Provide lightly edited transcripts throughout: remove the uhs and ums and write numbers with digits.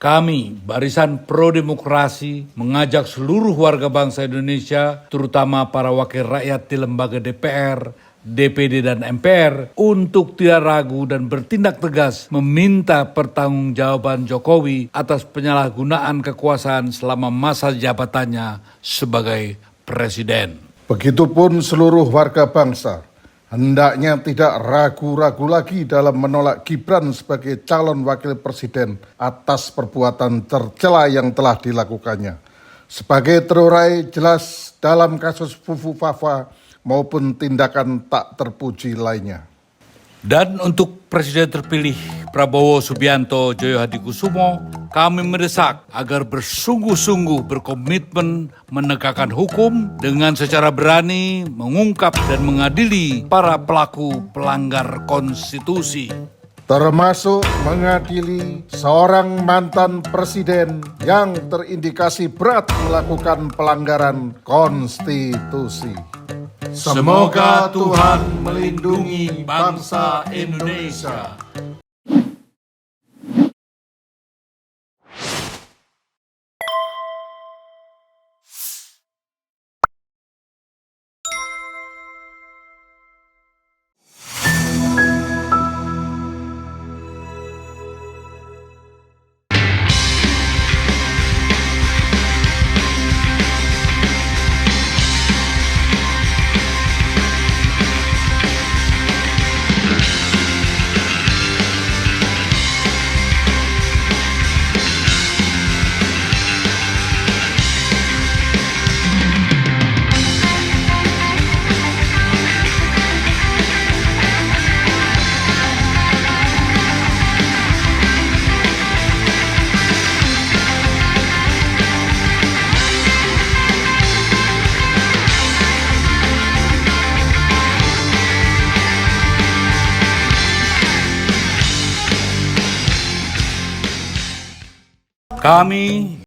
Kami, Barisan Pro Demokrasi, mengajak seluruh warga bangsa Indonesia, terutama para wakil rakyat di lembaga DPR, DPD, dan MPR, untuk tidak ragu dan bertindak tegas meminta pertanggungjawaban Jokowi atas penyalahgunaan kekuasaan selama masa jabatannya sebagai presiden. Begitupun seluruh warga bangsa hendaknya tidak ragu-ragu lagi dalam menolak Gibran sebagai calon wakil presiden atas perbuatan tercela yang telah dilakukannya. Sebagai terurai jelas dalam kasus Fufu Fafa maupun tindakan tak terpuji lainnya. Dan untuk Presiden terpilih Prabowo Subianto Joyo Hadikusumo, kami mendesak agar bersungguh-sungguh berkomitmen menegakkan hukum dengan secara berani mengungkap dan mengadili para pelaku pelanggar konstitusi. Termasuk mengadili seorang mantan presiden yang terindikasi berat melakukan pelanggaran konstitusi. Semoga Tuhan melindungi bangsa Indonesia. Kami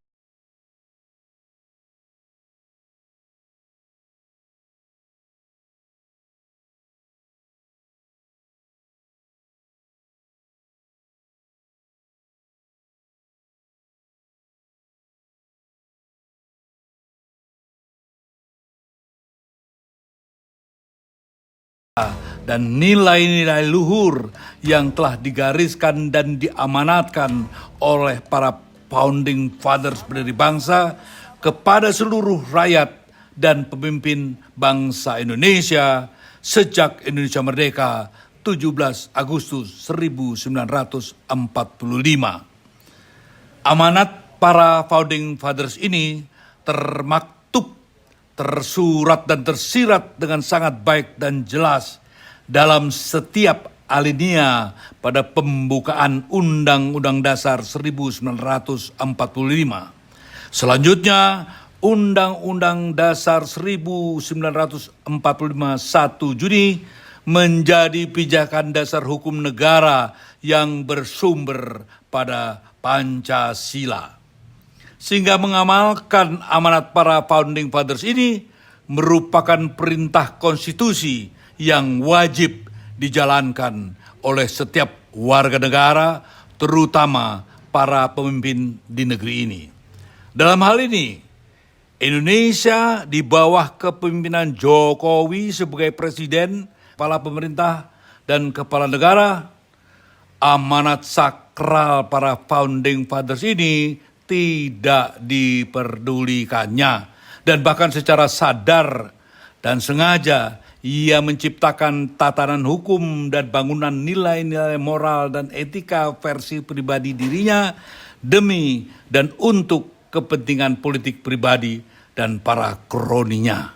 dan nilai-nilai luhur yang telah digariskan dan diamanatkan oleh para founding fathers pendiri bangsa kepada seluruh rakyat dan pemimpin bangsa Indonesia sejak Indonesia merdeka 17 Agustus 1945. Amanat para founding fathers ini termaktub, tersurat dan tersirat dengan sangat baik dan jelas dalam setiap alinea pada pembukaan Undang-Undang Dasar 1945. Selanjutnya, Undang-Undang Dasar 1945 1 Juni menjadi pijakan dasar hukum negara yang bersumber pada Pancasila. Sehingga mengamalkan amanat para founding fathers ini merupakan perintah konstitusi yang wajib dijalankan oleh setiap warga negara, terutama para pemimpin di negeri ini. Dalam hal ini, Indonesia di bawah kepemimpinan Jokowi sebagai presiden, kepala pemerintah, dan kepala negara, amanat sakral para founding fathers ini tidak diperdulikannya, dan bahkan secara sadar dan sengaja ia menciptakan tatanan hukum dan bangunan nilai-nilai moral dan etika versi pribadi dirinya demi dan untuk kepentingan politik pribadi dan para kroninya.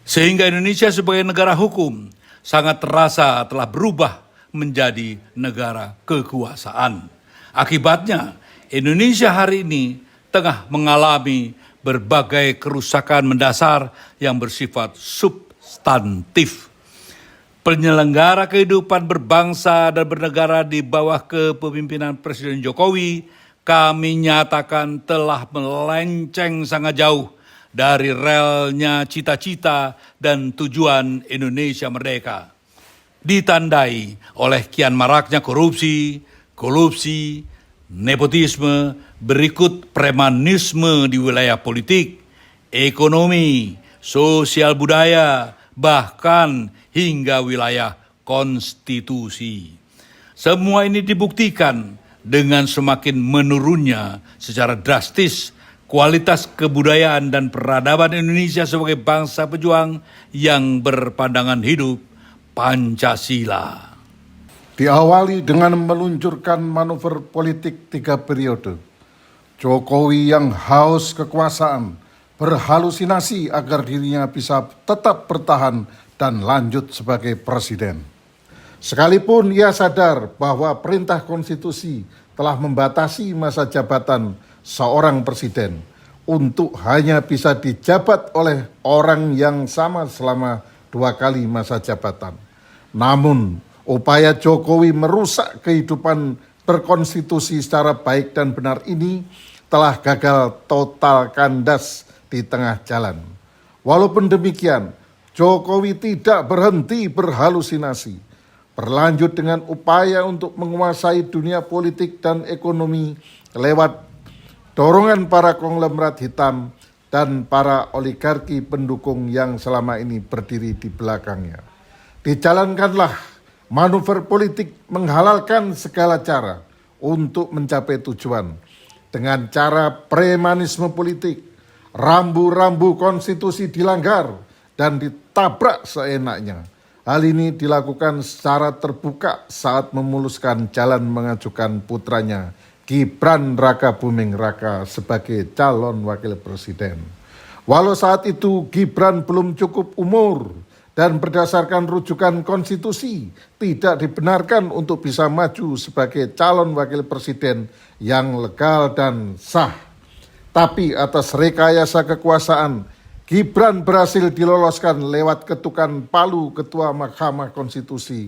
Sehingga Indonesia sebagai negara hukum sangat terasa telah berubah menjadi negara kekuasaan. Akibatnya, Indonesia hari ini tengah mengalami berbagai kerusakan mendasar yang bersifat substantif. Penyelenggara kehidupan berbangsa dan bernegara di bawah kepemimpinan Presiden Jokowi, kami nyatakan telah melenceng sangat jauh dari relnya cita-cita dan tujuan Indonesia merdeka. Ditandai oleh kian maraknya korupsi, nepotisme, berikut premanisme di wilayah politik, ekonomi, sosial budaya, bahkan hingga wilayah konstitusi. Semua ini dibuktikan dengan semakin menurunnya secara drastis kualitas kebudayaan dan peradaban Indonesia sebagai bangsa pejuang yang berpandangan hidup Pancasila. Diawali dengan meluncurkan manuver politik 3 periode. Jokowi yang haus kekuasaan berhalusinasi agar dirinya bisa tetap bertahan dan lanjut sebagai presiden. Sekalipun ia sadar bahwa perintah konstitusi telah membatasi masa jabatan seorang presiden untuk hanya bisa dijabat oleh orang yang sama selama 2 kali masa jabatan. Namun, upaya Jokowi merusak kehidupan berkonstitusi secara baik dan benar ini telah gagal total kandas di tengah jalan. Walaupun demikian, Jokowi tidak berhenti berhalusinasi. Berlanjut dengan upaya untuk menguasai dunia politik dan ekonomi lewat dorongan para konglomerat hitam dan para oligarki pendukung yang selama ini berdiri di belakangnya. Dijalankanlah manuver politik menghalalkan segala cara untuk mencapai tujuan dengan cara premanisme politik, rambu-rambu konstitusi dilanggar dan ditabrak seenaknya. Hal ini dilakukan secara terbuka saat memuluskan jalan mengajukan putranya Gibran Raka Buming Raka sebagai calon wakil presiden. Walau saat itu Gibran belum cukup umur dan berdasarkan rujukan konstitusi tidak dibenarkan untuk bisa maju sebagai calon wakil presiden yang legal dan sah. Tapi atas rekayasa kekuasaan, Gibran berhasil diloloskan lewat ketukan palu Ketua Mahkamah Konstitusi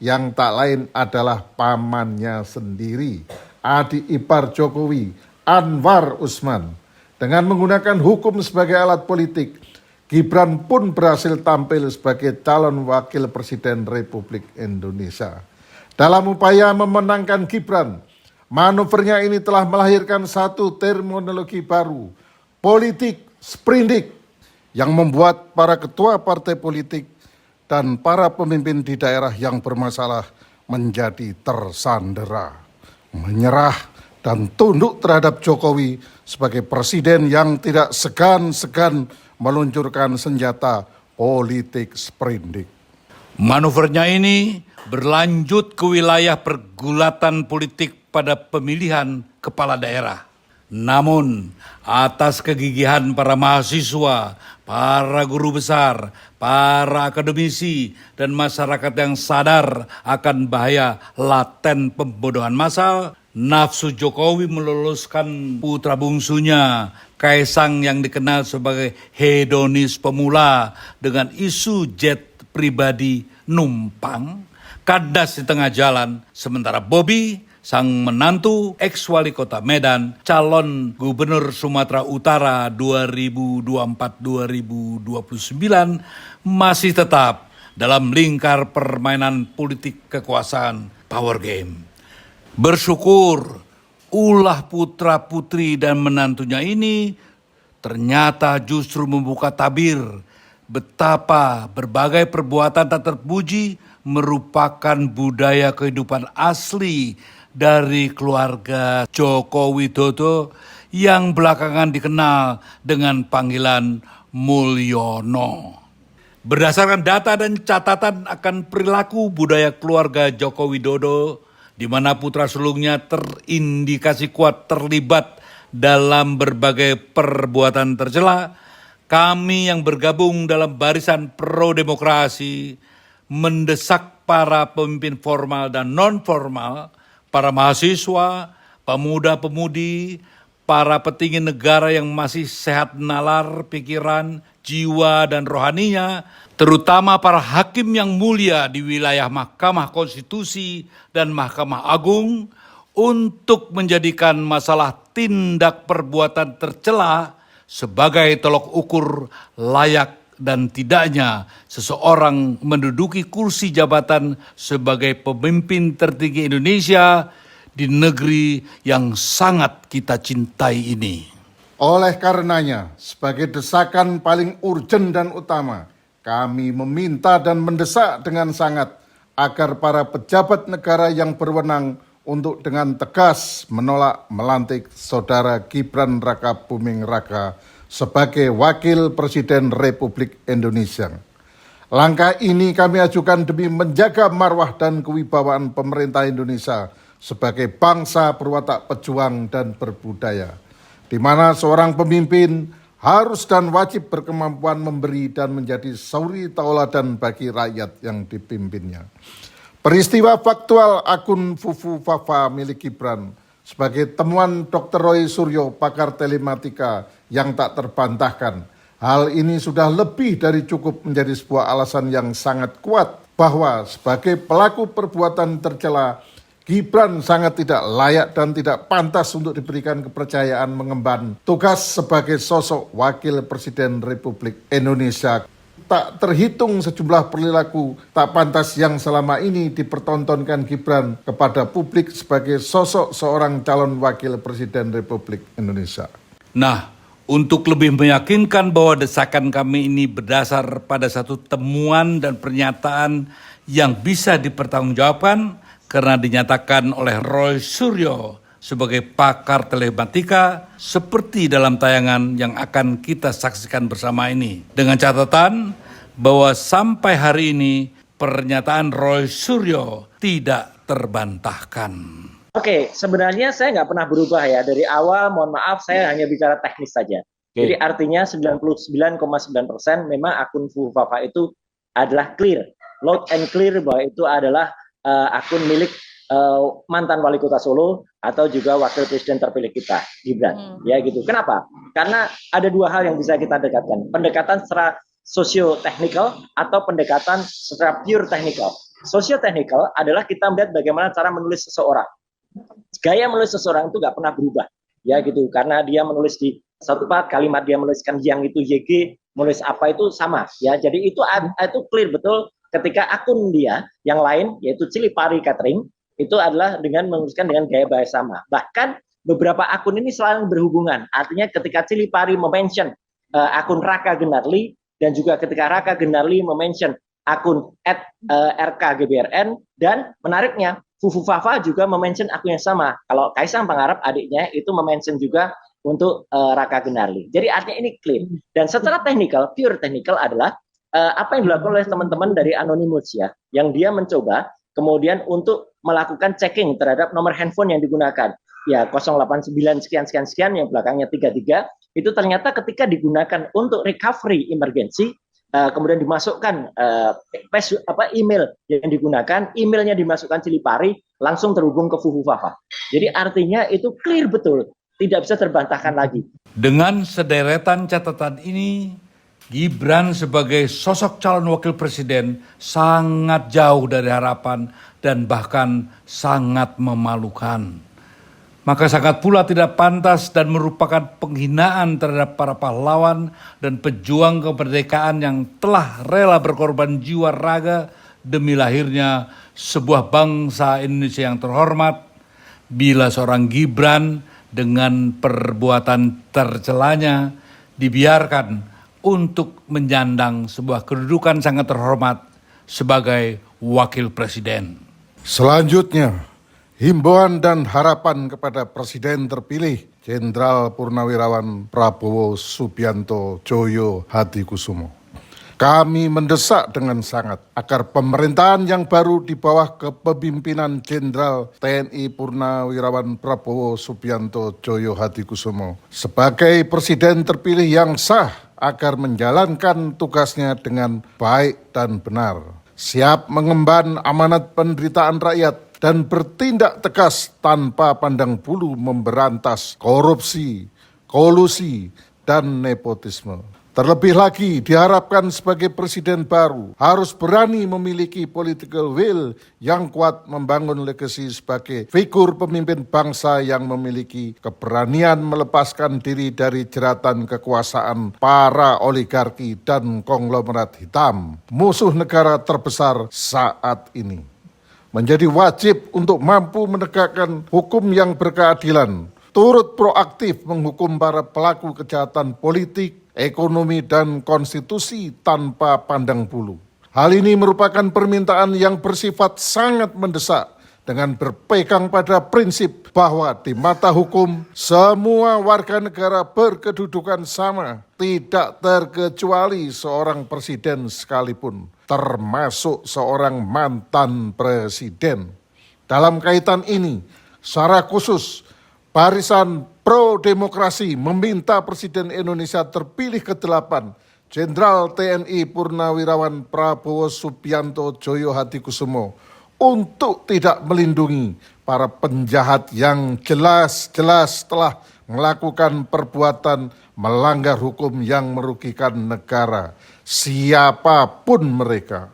yang tak lain adalah pamannya sendiri, adik ipar Jokowi, Anwar Usman. Dengan menggunakan hukum sebagai alat politik, Gibran pun berhasil tampil sebagai calon wakil presiden Republik Indonesia. Dalam upaya memenangkan Gibran, manuvernya ini telah melahirkan satu terminologi baru, politik sprindik, yang membuat para ketua partai politik dan para pemimpin di daerah yang bermasalah menjadi tersandera, menyerah dan tunduk terhadap Jokowi sebagai presiden yang tidak segan-segan meluncurkan senjata politik sprindik. Manuvernya ini berlanjut ke wilayah pergulatan politik pada pemilihan kepala daerah. Namun, atas kegigihan para mahasiswa, para guru besar, para akademisi, dan masyarakat yang sadar akan bahaya laten pembodohan massal, nafsu Jokowi meloloskan putra bungsunya, Kaisang yang dikenal sebagai hedonis pemula dengan isu jet pribadi numpang, kandas di tengah jalan, sementara Bobi, sang menantu ex-wali kota Medan, calon gubernur Sumatera Utara 2024-2029 masih tetap dalam lingkar permainan politik kekuasaan power game. Bersyukur ulah putra-putri dan menantunya ini ternyata justru membuka tabir betapa berbagai perbuatan tak terpuji merupakan budaya kehidupan asli dari keluarga Joko Widodo yang belakangan dikenal dengan panggilan Mulyono. Berdasarkan data dan catatan akan perilaku budaya keluarga Joko Widodo, di mana putra sulungnya terindikasi kuat terlibat dalam berbagai perbuatan tercela, kami yang bergabung dalam barisan pro-demokrasi mendesak para pemimpin formal dan non-formal, para mahasiswa, pemuda-pemudi, para petinggi negara yang masih sehat nalar, pikiran, jiwa, dan rohaninya, terutama para hakim yang mulia di wilayah Mahkamah Konstitusi dan Mahkamah Agung, untuk menjadikan masalah tindak perbuatan tercela sebagai tolok ukur layak dan tidaknya seseorang menduduki kursi jabatan sebagai pemimpin tertinggi Indonesia di negeri yang sangat kita cintai ini. Oleh karenanya, sebagai desakan paling urgen dan utama, kami meminta dan mendesak dengan sangat agar para pejabat negara yang berwenang untuk dengan tegas menolak melantik Saudara Gibran Raka Buming Raka sebagai Wakil Presiden Republik Indonesia. Langkah ini kami ajukan demi menjaga marwah dan kewibawaan pemerintah Indonesia sebagai bangsa berwatak pejuang dan berbudaya, di mana seorang pemimpin harus dan wajib berkemampuan memberi dan menjadi suri tauladan bagi rakyat yang dipimpinnya. Peristiwa faktual akun Fufu Fafa milik Gibran sebagai temuan Dr. Roy Suryo, pakar telematika yang tak terbantahkan. Hal ini sudah lebih dari cukup menjadi sebuah alasan yang sangat kuat bahwa sebagai pelaku perbuatan tercela, Gibran sangat tidak layak dan tidak pantas untuk diberikan kepercayaan mengemban tugas sebagai sosok Wakil Presiden Republik Indonesia. Tak terhitung sejumlah perilaku tak pantas yang selama ini dipertontonkan Gibran kepada publik sebagai sosok seorang calon Wakil Presiden Republik Indonesia. Nah, untuk lebih meyakinkan bahwa desakan kami ini berdasar pada satu temuan dan pernyataan yang bisa dipertanggungjawabkan karena dinyatakan oleh Roy Suryo sebagai pakar telematika seperti dalam tayangan yang akan kita saksikan bersama ini. Dengan catatan bahwa sampai hari ini pernyataan Roy Suryo tidak terbantahkan. Oke, sebenarnya saya nggak pernah berubah ya. Dari awal, mohon maaf, saya hanya bicara teknis saja. Jadi artinya 99,9% memang akun Fufafa itu adalah clear. Loud and clear bahwa itu adalah akun milik mantan wali kota Solo atau juga wakil presiden terpilih kita, Gibran. Ya gitu. Kenapa? Karena ada dua hal yang bisa kita dekatkan. Pendekatan secara socio-technical atau pendekatan secara pure technical. Socio-technical adalah kita melihat bagaimana cara menulis seseorang. Gaya menulis seseorang itu nggak pernah berubah. Ya gitu. Karena dia menulis di satu part kalimat dia menuliskan yang itu YG, menulis apa itu sama. Ya, jadi itu clear betul ketika akun dia yang lain yaitu Cilipari Catering itu adalah dengan menuliskan dengan gaya bahasa sama. Bahkan beberapa akun ini selalu berhubungan. Artinya ketika Cilipari mention akun Raka Gunarli dan juga ketika Raka Gunarli mention akun @rkgbrn dan menariknya Fufu Fafa juga mention akun yang sama. Kalau Kaisang Pangarep adiknya itu mention juga untuk Raka Gunarli. Jadi artinya ini clean. Dan secara technical, pure technical adalah apa yang dilakukan oleh teman-teman dari Anonymous ya, yang dia mencoba kemudian untuk melakukan checking terhadap nomor handphone yang digunakan. Ya 089 sekian yang belakangnya 33 itu ternyata ketika digunakan untuk recovery emergency kemudian dimasukkan email yang digunakan, emailnya dimasukkan Cilipari langsung terhubung ke Fufu Fafa. Jadi artinya itu clear betul, tidak bisa terbantahkan lagi. Dengan sederetan catatan ini, Gibran sebagai sosok calon wakil presiden sangat jauh dari harapan dan bahkan sangat memalukan. Maka sangat pula tidak pantas dan merupakan penghinaan terhadap para pahlawan dan pejuang kemerdekaan yang telah rela berkorban jiwa raga demi lahirnya sebuah bangsa Indonesia yang terhormat. Bila seorang Gibran dengan perbuatan tercelanya dibiarkan untuk menyandang sebuah kedudukan sangat terhormat sebagai wakil presiden. Selanjutnya, himbauan dan harapan kepada Presiden terpilih Jenderal Purnawirawan Prabowo Subianto Joyo Hadikusumo. Kami mendesak dengan sangat agar pemerintahan yang baru di bawah kepemimpinan Jenderal TNI Purnawirawan Prabowo Subianto Joyo Hadikusumo sebagai presiden terpilih yang sah agar menjalankan tugasnya dengan baik dan benar, siap mengemban amanat penderitaan rakyat dan bertindak tegas tanpa pandang bulu memberantas korupsi, kolusi, dan nepotisme. Terlebih lagi diharapkan sebagai presiden baru harus berani memiliki political will yang kuat membangun legasi sebagai figur pemimpin bangsa yang memiliki keberanian melepaskan diri dari jeratan kekuasaan para oligarki dan konglomerat hitam, musuh negara terbesar saat ini. menjadi wajib untuk mampu menegakkan hukum yang berkeadilan, turut proaktif menghukum para pelaku kejahatan politik, ekonomi, dan konstitusi tanpa pandang bulu. Hal ini merupakan permintaan yang bersifat sangat mendesak dengan berpegang pada prinsip bahwa di mata hukum semua warga negara berkedudukan sama, tidak terkecuali seorang presiden sekalipun, termasuk seorang mantan presiden. Dalam kaitan ini, secara khusus Barisan Pro Demokrasi meminta Presiden Indonesia terpilih ke-8, Jenderal TNI Purnawirawan Prabowo Subianto Joyo Hadikusumo, untuk tidak melindungi para penjahat yang jelas-jelas telah melakukan perbuatan melanggar hukum yang merugikan negara, siapapun mereka.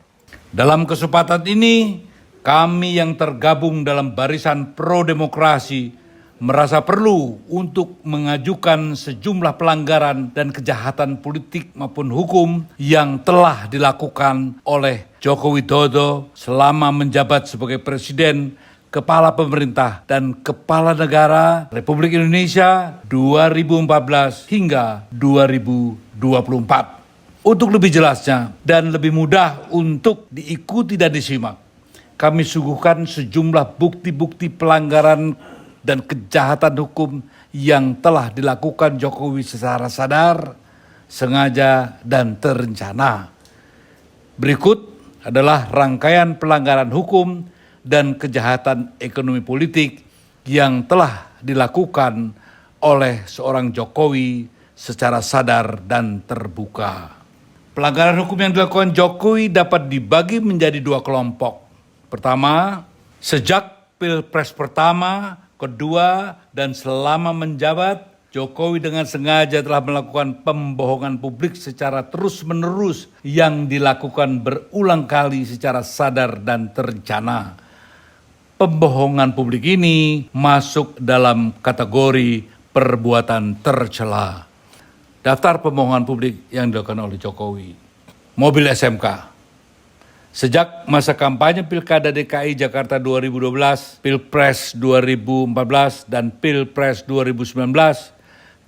Dalam kesempatan ini, kami yang tergabung dalam Barisan Pro Demokrasi merasa perlu untuk mengajukan sejumlah pelanggaran dan kejahatan politik maupun hukum yang telah dilakukan oleh Joko Widodo selama menjabat sebagai Presiden, Kepala Pemerintah, dan Kepala Negara Republik Indonesia 2014 hingga 2024. Untuk lebih jelasnya dan lebih mudah untuk diikuti dan disimak, kami suguhkan sejumlah bukti-bukti pelanggaran dan kejahatan hukum yang telah dilakukan Jokowi secara sadar, sengaja, dan terencana. Berikut adalah rangkaian pelanggaran hukum dan kejahatan ekonomi politik yang telah dilakukan oleh seorang Jokowi secara sadar dan terbuka. Pelanggaran hukum yang dilakukan Jokowi dapat dibagi menjadi dua kelompok. Pertama, sejak Pilpres pertama, kedua, dan selama menjabat, Jokowi dengan sengaja telah melakukan pembohongan publik secara terus-menerus yang dilakukan berulang kali secara sadar dan terencana. Pembohongan publik ini masuk dalam kategori perbuatan tercela. Daftar pembohongan publik yang dilakukan oleh Jokowi. Mobil SMK. Sejak masa kampanye Pilkada DKI Jakarta 2012, Pilpres 2014, dan Pilpres 2019,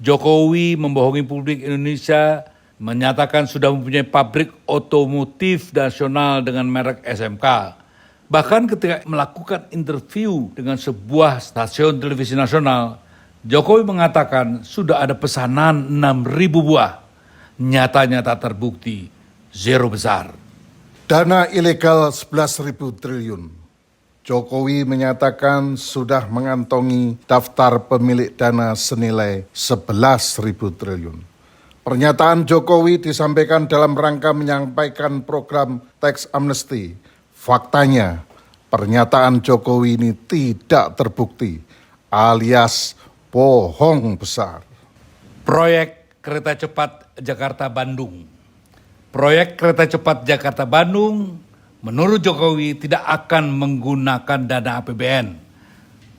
Jokowi membohongi publik Indonesia, menyatakan sudah mempunyai pabrik otomotif nasional dengan merek SMK. Bahkan ketika melakukan interview dengan sebuah stasiun televisi nasional, Jokowi mengatakan sudah ada pesanan 6.000 buah. Nyatanya tak terbukti, zero besar. Dana ilegal 11.000 triliun. Jokowi menyatakan sudah mengantongi daftar pemilik dana senilai 11.000 triliun. Pernyataan Jokowi disampaikan dalam rangka menyampaikan program tax amnesty. Faktanya, pernyataan Jokowi ini tidak terbukti, alias bohong besar. Proyek kereta cepat Jakarta-Bandung. Proyek kereta cepat Jakarta-Bandung menurut Jokowi tidak akan menggunakan dana APBN.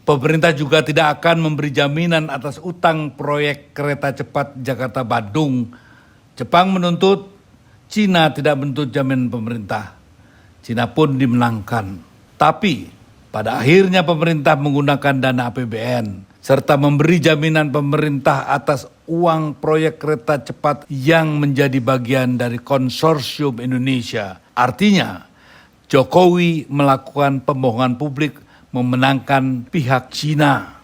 Pemerintah juga tidak akan memberi jaminan atas utang proyek kereta cepat Jakarta-Bandung. Jepang menuntut, Cina tidak menuntut jaminan pemerintah. Cina pun dimenangkan. Tapi pada akhirnya pemerintah menggunakan dana APBN serta memberi jaminan pemerintah atas uang proyek kereta cepat yang menjadi bagian dari konsorsium Indonesia. Artinya, Jokowi melakukan pembohongan publik memenangkan pihak Cina.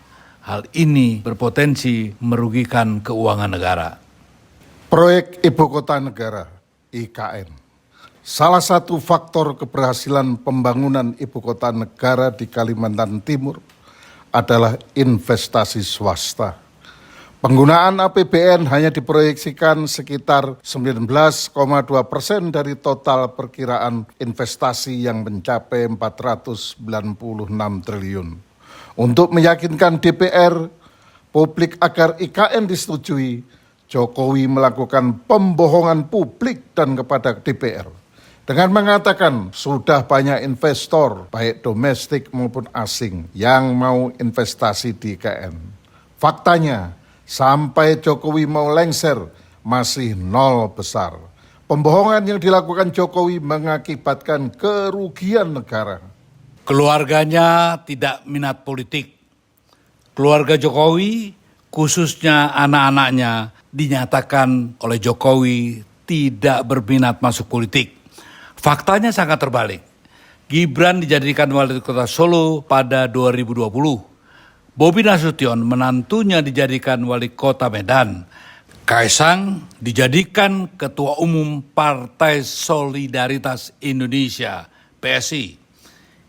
Hal ini berpotensi merugikan keuangan negara. Proyek Ibu Kota Negara, IKN. Salah satu faktor keberhasilan pembangunan Ibu Kota Negara di Kalimantan Timur adalah investasi swasta. Penggunaan APBN hanya diproyeksikan sekitar 19,2% dari total perkiraan investasi yang mencapai 496 triliun. Untuk meyakinkan DPR, publik agar IKN disetujui, Jokowi melakukan pembohongan publik dan kepada DPR. Dengan mengatakan sudah banyak investor, baik domestik maupun asing, yang mau investasi di IKN. Faktanya, sampai Jokowi mau lengser, masih nol besar. Pembohongan yang dilakukan Jokowi mengakibatkan kerugian negara. Keluarganya tidak minat politik. Keluarga Jokowi, khususnya anak-anaknya, dinyatakan oleh Jokowi tidak berminat masuk politik. Faktanya sangat terbalik. Gibran dijadikan wali kota Solo pada 2020. Bobi Nasution menantunya dijadikan wali kota Medan. Kaisang dijadikan ketua umum Partai Solidaritas Indonesia, PSI.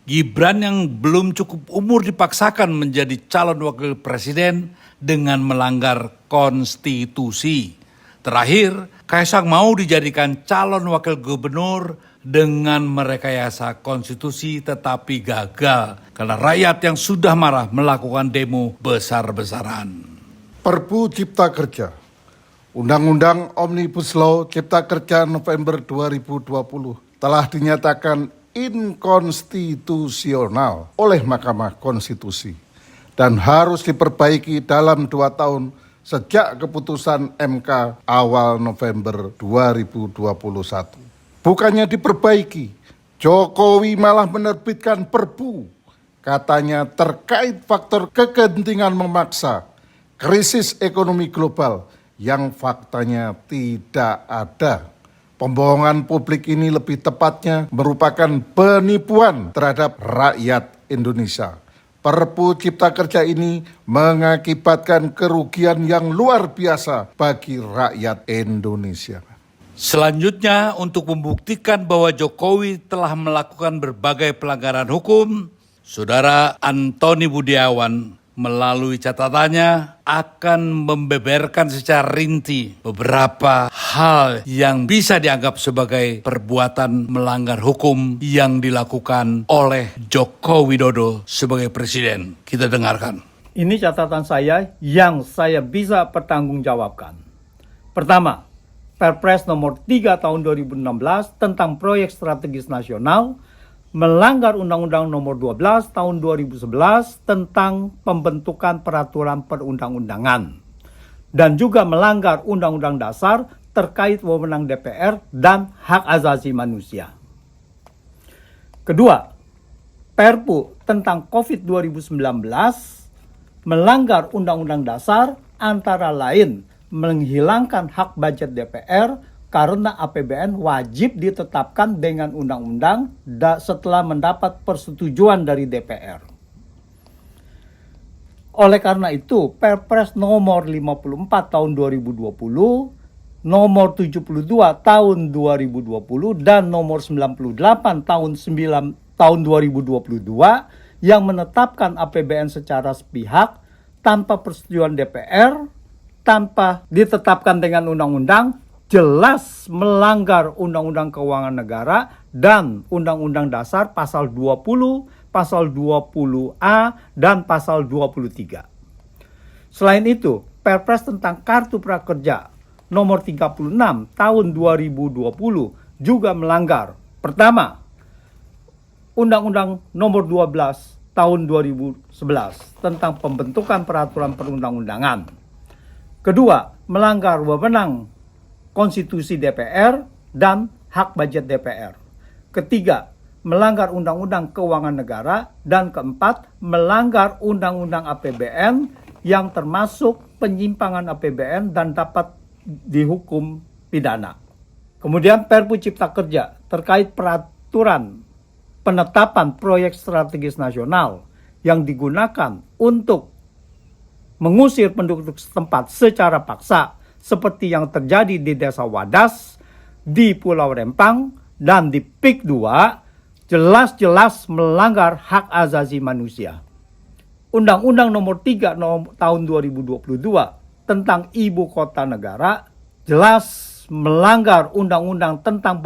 Gibran yang belum cukup umur dipaksakan menjadi calon wakil presiden dengan melanggar konstitusi. Terakhir, Kaisang mau dijadikan calon wakil gubernur dengan merekayasa konstitusi tetapi gagal karena rakyat yang sudah marah melakukan demo besar-besaran. Perpu Cipta Kerja, Undang-Undang Omnibus Law Cipta Kerja November 2020 telah dinyatakan inkonstitusional oleh Mahkamah Konstitusi dan harus diperbaiki dalam 2 tahun sejak keputusan MK awal November 2021. Bukannya diperbaiki, Jokowi malah menerbitkan perpu, katanya terkait faktor kegentingan memaksa, krisis ekonomi global yang faktanya tidak ada. Pembohongan publik ini lebih tepatnya merupakan penipuan terhadap rakyat Indonesia. Perpu Cipta Kerja ini mengakibatkan kerugian yang luar biasa bagi rakyat Indonesia. Selanjutnya, untuk membuktikan bahwa Jokowi telah melakukan berbagai pelanggaran hukum, Saudara Antoni Budiawan melalui catatannya akan membeberkan secara rinci beberapa hal yang bisa dianggap sebagai perbuatan melanggar hukum yang dilakukan oleh Joko Widodo sebagai presiden. Kita dengarkan. Ini catatan saya yang saya bisa pertanggungjawabkan. Pertama, Perpres nomor 3 tahun 2016 tentang proyek strategis nasional melanggar Undang-Undang nomor 12 tahun 2011 tentang pembentukan peraturan perundang-undangan dan juga melanggar Undang-Undang Dasar terkait wewenang DPR dan hak asasi manusia. Kedua, Perpu tentang COVID 2019 melanggar Undang-Undang Dasar antara lain menghilangkan hak budget DPR karena APBN wajib ditetapkan dengan undang-undang setelah mendapat persetujuan dari DPR. Oleh karena itu, Perpres nomor 54 tahun 2020, nomor 72 tahun 2020, dan nomor 98 tahun 2022 yang menetapkan APBN secara sepihak tanpa persetujuan DPR, tanpa ditetapkan dengan undang-undang, jelas melanggar Undang-Undang Keuangan Negara dan Undang-Undang Dasar pasal 20, pasal 20A, dan pasal 23. Selain itu, Perpres tentang Kartu Prakerja nomor 36 tahun 2020 juga melanggar. Pertama, Undang-Undang nomor 12 tahun 2011 tentang pembentukan peraturan perundang-undangan. Kedua, melanggar wewenang konstitusi DPR dan hak budget DPR. Ketiga, melanggar Undang-Undang Keuangan Negara. Dan keempat, melanggar Undang-Undang APBN yang termasuk penyimpangan APBN dan dapat dihukum pidana. Kemudian Perpu Cipta Kerja terkait peraturan penetapan proyek strategis nasional yang digunakan untuk mengusir penduduk setempat secara paksa seperti yang terjadi di Desa Wadas, di Pulau Rempang, dan di PIK 2 jelas-jelas melanggar hak asasi manusia. Undang-Undang nomor 3 tahun 2022 tentang Ibu Kota Negara jelas melanggar Undang-Undang tentang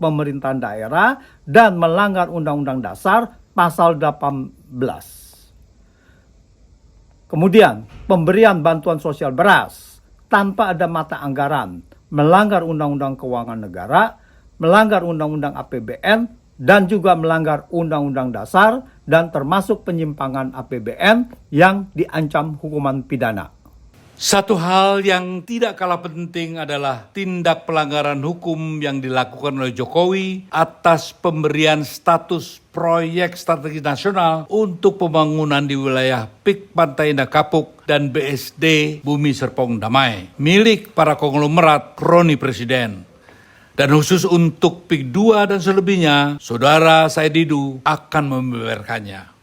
pemerintahan daerah dan melanggar Undang-Undang Dasar pasal 18. Kemudian, pemberian bantuan sosial beras tanpa ada mata anggaran, melanggar Undang-Undang Keuangan Negara, melanggar Undang-Undang APBN, dan juga melanggar Undang-Undang Dasar dan termasuk penyimpangan APBN yang diancam hukuman pidana. Satu hal yang tidak kalah penting adalah tindak pelanggaran hukum yang dilakukan oleh Jokowi atas pemberian status proyek strategis nasional untuk pembangunan di wilayah PIK Pantai Indah Kapuk dan BSD Bumi Serpong Damai, milik para konglomerat kroni presiden. Dan khusus untuk PIK 2 dan selebihnya, Saudara Said Didu akan membeberkannya.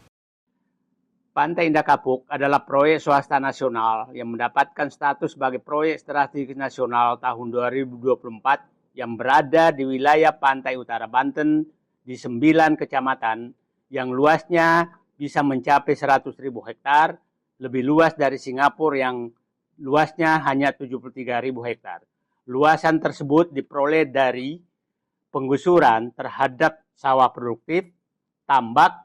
Pantai Indah Kapuk adalah proyek swasta nasional yang mendapatkan status sebagai proyek strategis nasional tahun 2024 yang berada di wilayah pantai utara Banten di 9 kecamatan yang luasnya bisa mencapai 100.000 hektar, lebih luas dari Singapura yang luasnya hanya 73.000 hektar. Luasan tersebut diperoleh dari penggusuran terhadap sawah produktif, tambak,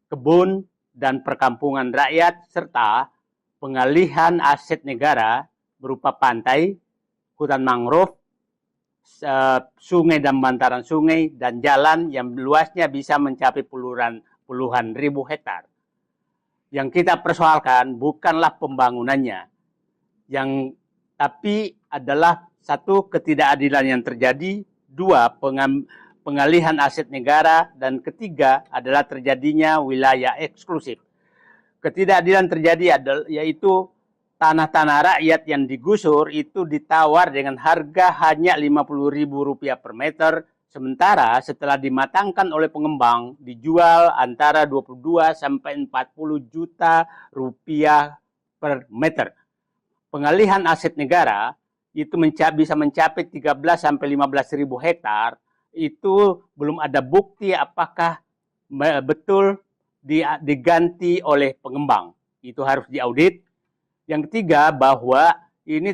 kebun, dan perkampungan rakyat, serta pengalihan aset negara berupa pantai, hutan mangrove, sungai dan bantaran sungai, dan jalan yang luasnya bisa mencapai puluhan ribu hektar. Yang kita persoalkan bukanlah pembangunannya, tapi adalah satu, ketidakadilan yang terjadi, dua, pengalihan aset negara, dan ketiga adalah terjadinya wilayah eksklusif. Ketidakadilan terjadi yaitu tanah-tanah rakyat yang digusur itu ditawar dengan harga hanya Rp50.000 per meter, sementara setelah dimatangkan oleh pengembang dijual antara 22 sampai 40 juta rupiah per meter. Pengalihan aset negara itu bisa mencapai 13 sampai 15.000 hektar. Itu belum ada bukti apakah betul diganti oleh pengembang. Itu harus diaudit. Yang ketiga, bahwa ini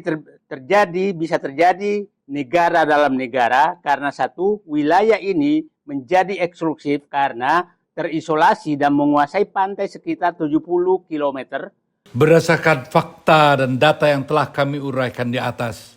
bisa terjadi negara dalam negara karena satu, wilayah ini menjadi eksklusif karena terisolasi dan menguasai pantai sekitar 70 km. Berdasarkan fakta dan data yang telah kami uraikan di atas,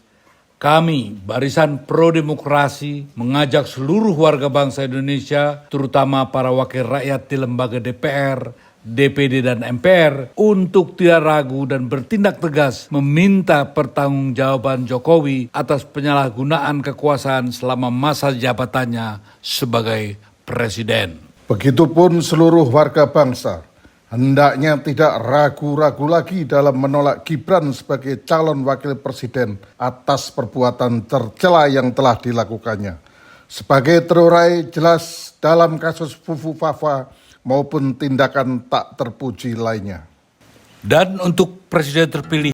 kami, Barisan Pro Demokrasi, mengajak seluruh warga bangsa Indonesia, terutama para wakil rakyat di lembaga DPR, DPD, dan MPR, untuk tidak ragu dan bertindak tegas meminta pertanggungjawaban Jokowi atas penyalahgunaan kekuasaan selama masa jabatannya sebagai presiden. Begitupun seluruh warga bangsa hendaknya tidak ragu-ragu lagi dalam menolak Gibran sebagai calon wakil presiden atas perbuatan tercela yang telah dilakukannya. Sebagai terurai jelas dalam kasus Fufu Fafa maupun tindakan tak terpuji lainnya. Dan untuk presiden terpilih